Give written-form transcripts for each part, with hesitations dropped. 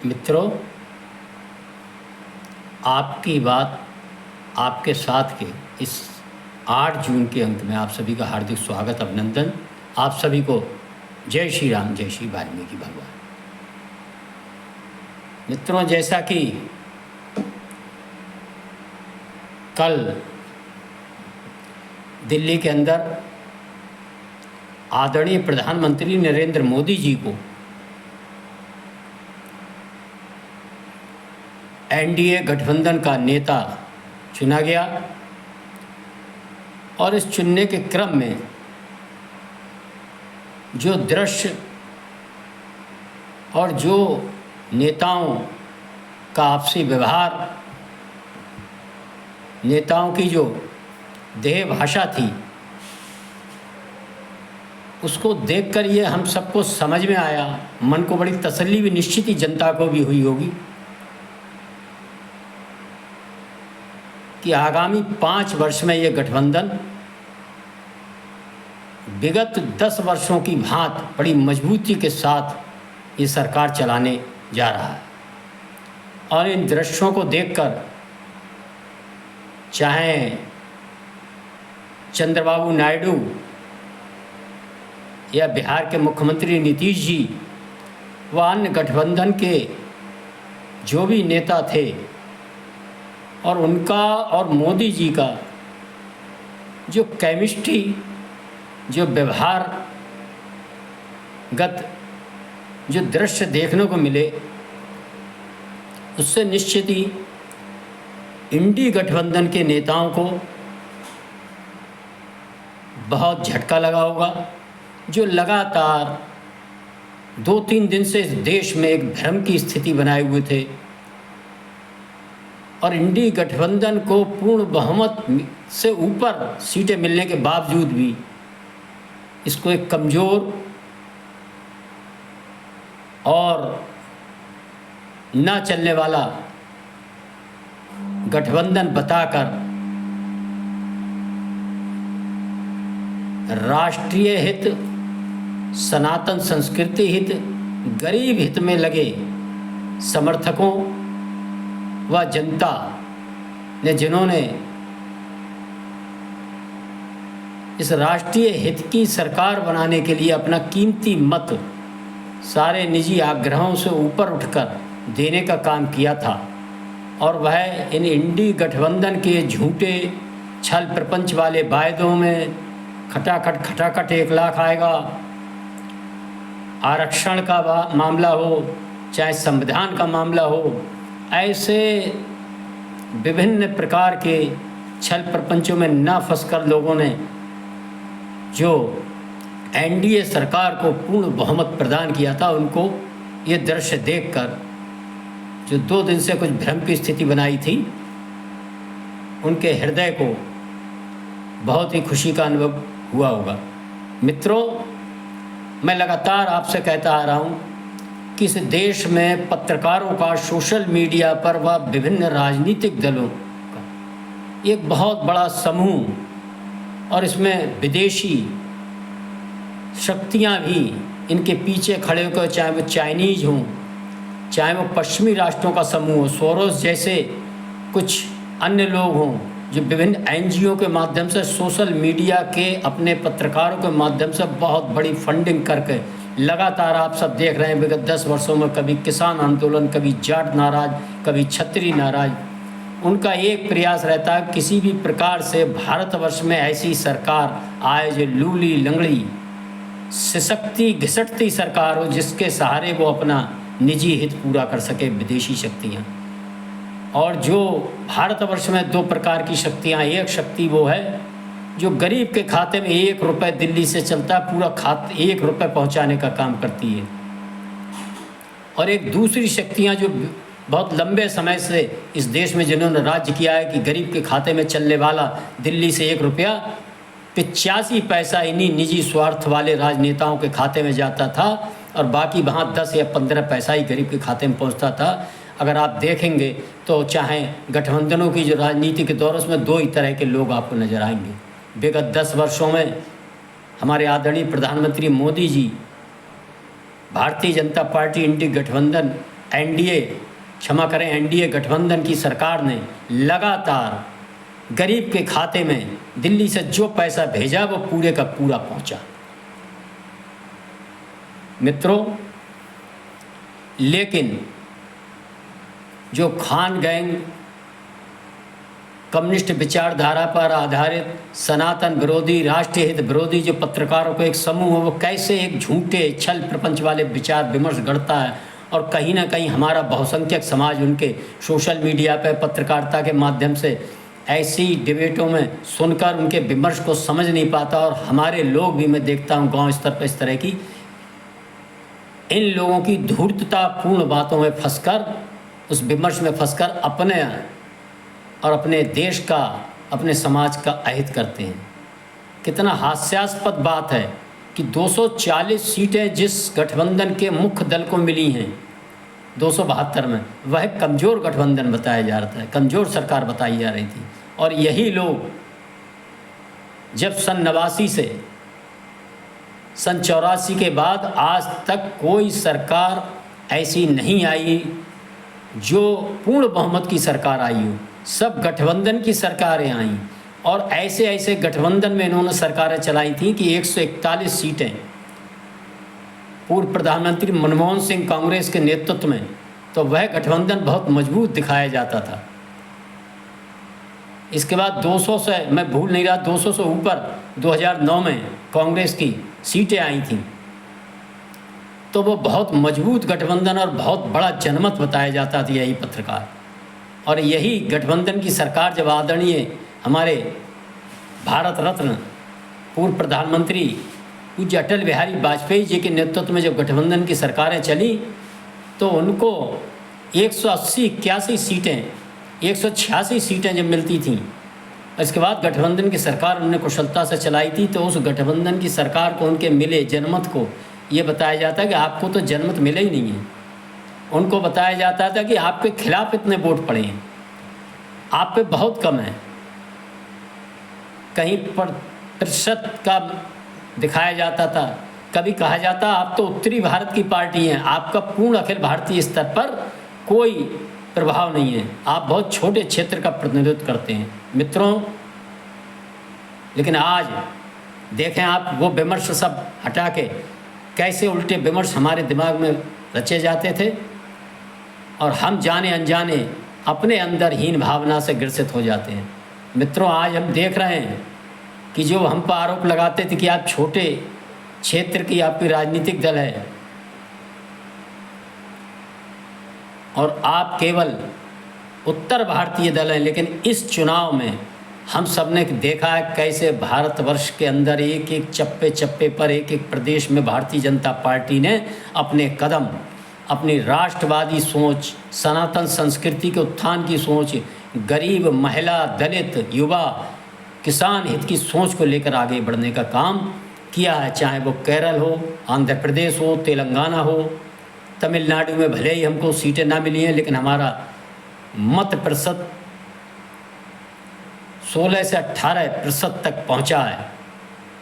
मित्रों, आपकी बात आपके साथ के इस 8 जून के अंक में आप सभी का हार्दिक स्वागत, अभिनंदन। आप सभी को जय श्री राम, जय श्री वाल्मीकि भगवान। मित्रों, जैसा कि कल दिल्ली के अंदर आदरणीय प्रधानमंत्री नरेंद्र मोदी जी को एनडीए गठबंधन का नेता चुना गया और इस चुनने के क्रम में जो दृश्य और जो नेताओं का आपसी व्यवहार, नेताओं की जो देह भाषा थी, उसको देखकर ये हम सबको समझ में आया, मन को बड़ी तसल्ली भी निश्चित ही जनता को भी हुई होगी कि आगामी 5 वर्ष में ये गठबंधन विगत 10 वर्षों की भांति बड़ी मजबूती के साथ ये सरकार चलाने जा रहा है। और इन दृश्यों को देखकर चाहे चंद्रबाबू नायडू या बिहार के मुख्यमंत्री नीतीश जी व अन्य गठबंधन के जो भी नेता थे और उनका और मोदी जी का जो केमिस्ट्री, जो व्यवहारगत जो दृश्य देखने को मिले, उससे निश्चित ही इंडी गठबंधन के नेताओं को बहुत झटका लगा होगा, जो लगातार 2-3 दिन से इस देश में एक भ्रम की स्थिति बनाए हुए थे और इंडी गठबंधन को पूर्ण बहुमत से ऊपर सीटें मिलने के बावजूद भी इसको एक कमज़ोर और ना चलने वाला गठबंधन बताकर राष्ट्रीय हित, सनातन संस्कृति हित, गरीब हित में लगे समर्थकों व जनता ने, जिन्होंने इस राष्ट्रीय हित की सरकार बनाने के लिए अपना कीमती मत सारे निजी आग्रहों से ऊपर उठकर देने का काम किया था, और वह इन इंडी गठबंधन के झूठे छल प्रपंच वाले वायदों में खटाखट 1 लाख आएगा, आरक्षण का मामला हो, चाहे संविधान का मामला हो, ऐसे विभिन्न प्रकार के छल प्रपंचों में न फंसकर लोगों ने जो एनडीए सरकार को पूर्ण बहुमत प्रदान किया था, उनको ये दृश्य देखकर जो 2 दिन से कुछ भ्रम की स्थिति बनाई थी, उनके हृदय को बहुत ही खुशी का अनुभव हुआ होगा। मित्रों, मैं लगातार आपसे कहता आ रहा हूँ कि इस देश में पत्रकारों का, सोशल मीडिया पर व विभिन्न राजनीतिक दलों का एक बहुत बड़ा समूह, और इसमें विदेशी शक्तियाँ भी इनके पीछे खड़े होकर, चाहे वो चाइनीज़ हों, चाहे वो पश्चिमी राष्ट्रों का समूह हो, सोरोस जैसे कुछ अन्य लोग हों, जो विभिन्न एनजीओ के माध्यम से, सोशल मीडिया के अपने पत्रकारों के माध्यम से बहुत बड़ी फंडिंग करके लगातार आप सब देख रहे हैं विगत 10 वर्षों में कभी किसान आंदोलन, कभी जाट नाराज, कभी छत्री नाराज, उनका एक प्रयास रहता है किसी भी प्रकार से भारतवर्ष में ऐसी सरकार आए जो लूली लंगड़ी सिसकती घिसटती सरकार हो, जिसके सहारे वो अपना निजी हित पूरा कर सके विदेशी शक्तियाँ। और जो भारतवर्ष में 2 प्रकार की शक्तियाँ, एक शक्ति वो है जो गरीब के खाते में 1 रुपये दिल्ली से चलता है, पूरा खाते 1 रुपये पहुँचाने का काम करती है, और एक दूसरी शक्तियाँ जो बहुत लंबे समय से इस देश में जिन्होंने राज्य किया है कि गरीब के खाते में चलने वाला दिल्ली से 1 रुपया 85 पैसा इन्हीं निजी स्वार्थ वाले राजनेताओं के खाते में जाता था, और बाकी वहाँ 10 या 15 पैसा ही गरीब के खाते में पहुँचता था। अगर आप देखेंगे तो चाहे गठबंधनों की जो राजनीति के दौर, उसमें 2 ही तरह के लोग आपको नज़र आएंगे। विगत 10 वर्षों में हमारे आदरणीय प्रधानमंत्री मोदी जी भारतीय जनता पार्टी इंडी गठबंधन एनडीए, क्षमा करें, एनडीए गठबंधन की सरकार ने लगातार गरीब के खाते में दिल्ली से जो पैसा भेजा वो पूरे का पूरा पहुंचा। मित्रों, लेकिन जो खान गैंग कम्युनिस्ट विचारधारा पर आधारित सनातन विरोधी, राष्ट्रीय हित विरोधी जो पत्रकारों का एक समूह है, वो कैसे एक झूठे छल प्रपंच वाले विचार विमर्श गढ़ता है और कहीं ना कहीं हमारा बहुसंख्यक समाज उनके सोशल मीडिया पर पत्रकारिता के माध्यम से ऐसी डिबेटों में सुनकर उनके विमर्श को समझ नहीं पाता। और हमारे लोग भी, मैं देखता हूँ गांव स्तर पर इस तरह की इन लोगों की धूर्ततापूर्ण बातों में फंसकर, उस विमर्श में फंसकर अपने और अपने देश का, अपने समाज का अहित करते हैं। कितना हास्यास्पद बात है कि 240 सीटें जिस गठबंधन के मुख्य दल को मिली हैं 272 में, वह कमज़ोर गठबंधन बताया जा रहा था, कमज़ोर सरकार बताई जा रही थी। और यही लोग जब सन 89 से सन 84 के बाद आज तक कोई सरकार ऐसी नहीं आई जो पूर्ण बहुमत की सरकार आई हो, सब गठबंधन की सरकारें आईं। और ऐसे ऐसे गठबंधन में इन्होंने सरकारें चलाई थी कि 141 सीटें पूर्व प्रधानमंत्री मनमोहन सिंह कांग्रेस के नेतृत्व में, तो वह गठबंधन बहुत मजबूत दिखाया जाता था। इसके बाद 200 से, मैं भूल नहीं रहा, 200 से ऊपर 2009 में कांग्रेस की सीटें आई थीं, तो वो बहुत मजबूत गठबंधन और बहुत बड़ा जनमत बताया जाता था यही पत्रकार। और यही गठबंधन की सरकार जब आदरणीय हमारे भारत रत्न पूर्व प्रधानमंत्री पूज्य अटल बिहारी वाजपेयी जी के नेतृत्व में जब गठबंधन की सरकारें चली, तो उनको 180-81 सीटें, 186 सीटें जब मिलती थीं, इसके बाद गठबंधन की सरकार उन्होंने कुशलता से चलाई थी। तो उस गठबंधन की सरकार को उनके मिले जनमत को ये बताया जाता है कि आपको तो जनमत मिले ही नहीं है। उनको बताया जाता था कि आपके खिलाफ इतने वोट पड़े हैं, आप पे बहुत कम है। कहीं पर प्रतिशत का दिखाया जाता था, कभी कहा जाता आप तो उत्तरी भारत की पार्टी हैं, आपका पूर्ण अखिल भारतीय स्तर पर कोई प्रभाव नहीं है, आप बहुत छोटे क्षेत्र का प्रतिनिधित्व करते हैं। मित्रों, लेकिन आज देखें आप, वो विमर्श सब हटा के कैसे उल्टे विमर्श हमारे दिमाग में रचे जाते थे और हम जाने अनजाने अपने अंदर हीन भावना से ग्रसित हो जाते हैं। मित्रों, आज हम देख रहे हैं कि जो हम पर आरोप लगाते थे कि आप छोटे क्षेत्र की आपकी राजनीतिक दल है और आप केवल उत्तर भारतीय दल हैं, लेकिन इस चुनाव में हम सब ने देखा है कैसे भारतवर्ष के अंदर एक एक चप्पे चप्पे पर, एक एक प्रदेश में भारतीय जनता पार्टी ने अपने कदम, अपनी राष्ट्रवादी सोच, सनातन संस्कृति के उत्थान की सोच, गरीब, महिला, दलित, युवा, किसान हित की सोच को लेकर आगे बढ़ने का काम किया है। चाहे वो केरल हो, आंध्र प्रदेश हो, तेलंगाना हो, तमिलनाडु में भले ही हमको सीटें ना मिली हैं, लेकिन हमारा मत प्रतिशत 16 से 18% तक पहुंचा है।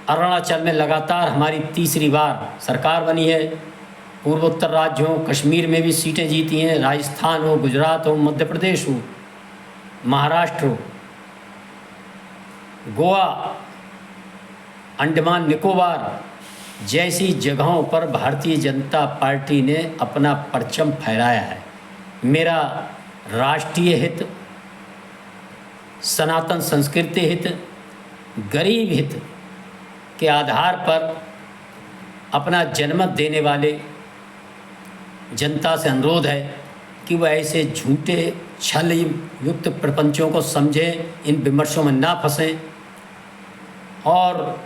अरुणाचल में लगातार हमारी तीसरी बार सरकार बनी है। पूर्वोत्तर राज्यों, कश्मीर में भी सीटें जीती हैं, राजस्थान हो, गुजरात हो, मध्य प्रदेश हो, महाराष्ट्र हो, गोवा, अंडमान निकोबार जैसी जगहों पर भारतीय जनता पार्टी ने अपना परचम फहराया है। मेरा राष्ट्रीय हित, सनातन संस्कृति हित, गरीब हित के आधार पर अपना जनमत देने वाले जनता से अनुरोध है कि वह ऐसे झूठे छल युक्त प्रपंचों को समझें, इन विमर्शों में ना फंसें और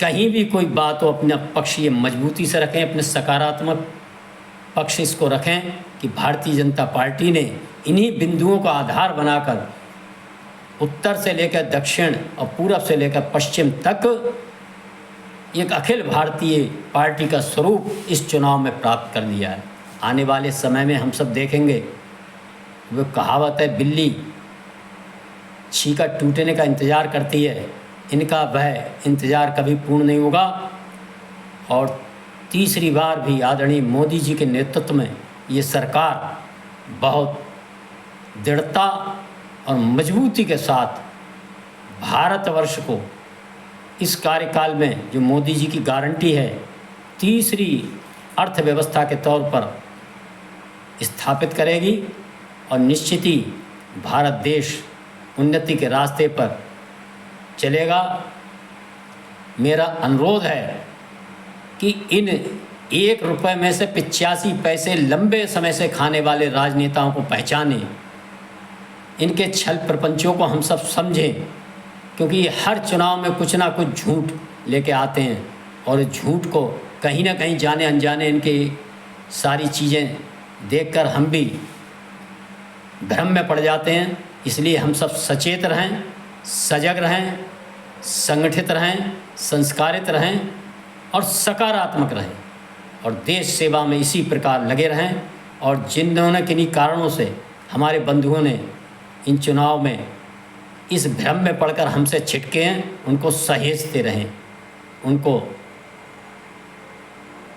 कहीं भी कोई बात हो अपना पक्ष ये मजबूती से रखें, अपने सकारात्मक पक्ष इसको रखें कि भारतीय जनता पार्टी ने इन्हीं बिंदुओं का आधार बनाकर उत्तर से लेकर दक्षिण और पूरब से लेकर पश्चिम तक एक अखिल भारतीय पार्टी का स्वरूप इस चुनाव में प्राप्त कर लिया है। आने वाले समय में हम सब देखेंगे, वो कहावत है बिल्ली छीका टूटने का इंतज़ार करती है, इनका वह इंतज़ार कभी पूर्ण नहीं होगा। और तीसरी बार भी आदरणीय मोदी जी के नेतृत्व में ये सरकार बहुत दृढ़ता और मजबूती के साथ भारतवर्ष को इस कार्यकाल में जो मोदी जी की गारंटी है, तीसरी अर्थव्यवस्था के तौर पर स्थापित करेगी और निश्चित ही भारत देश उन्नति के रास्ते पर चलेगा। मेरा अनुरोध है कि इन 1 रुपये में से 85 पैसे लंबे समय से खाने वाले राजनेताओं को पहचानें, इनके छल प्रपंचों को हम सब समझें, क्योंकि ये हर चुनाव में कुछ ना कुछ झूठ लेके आते हैं और झूठ को कहीं ना कहीं जाने अनजाने इनके सारी चीज़ें देखकर हम भी भ्रम में पड़ जाते हैं। इसलिए हम सब सचेत रहें, सजग रहें, संगठित रहें, संस्कारित रहें और सकारात्मक रहें और देश सेवा में इसी प्रकार लगे रहें। और जिन्होंने किन्हीं कारणों से हमारे बंधुओं ने इन चुनाव में इस भ्रम में पड़कर हमसे छिटके हैं, उनको सहेजते रहें,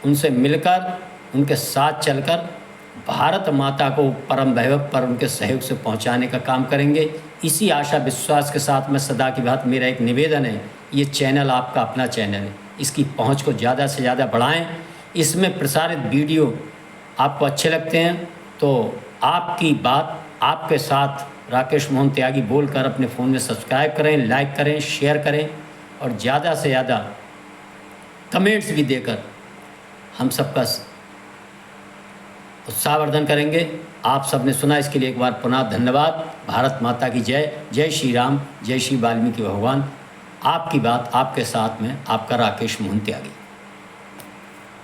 उनसे मिलकर, उनके साथ चलकर भारत माता को परम वैभव पर उनके सहयोग से पहुंचाने का काम करेंगे। इसी आशा विश्वास के साथ मैं सदा की बात, मेरा एक निवेदन है, ये चैनल आपका अपना चैनल है, इसकी पहुंच को ज़्यादा से ज़्यादा बढ़ाएं। इसमें प्रसारित वीडियो आपको अच्छे लगते हैं तो आपकी बात आपके साथ राकेश मोहन त्यागी बोलकर अपने फ़ोन में सब्सक्राइब करें, लाइक करें, शेयर करें और ज़्यादा से ज़्यादा कमेंट्स भी देकर हम सबका उत्साहवर्धन करेंगे। आप सबने सुना, इसके लिए एक बार पुनः धन्यवाद। भारत माता की जय। जय श्री राम, जय श्री वाल्मीकि भगवान। आपकी बात आपके साथ में आपका राकेश मोहन त्यागी।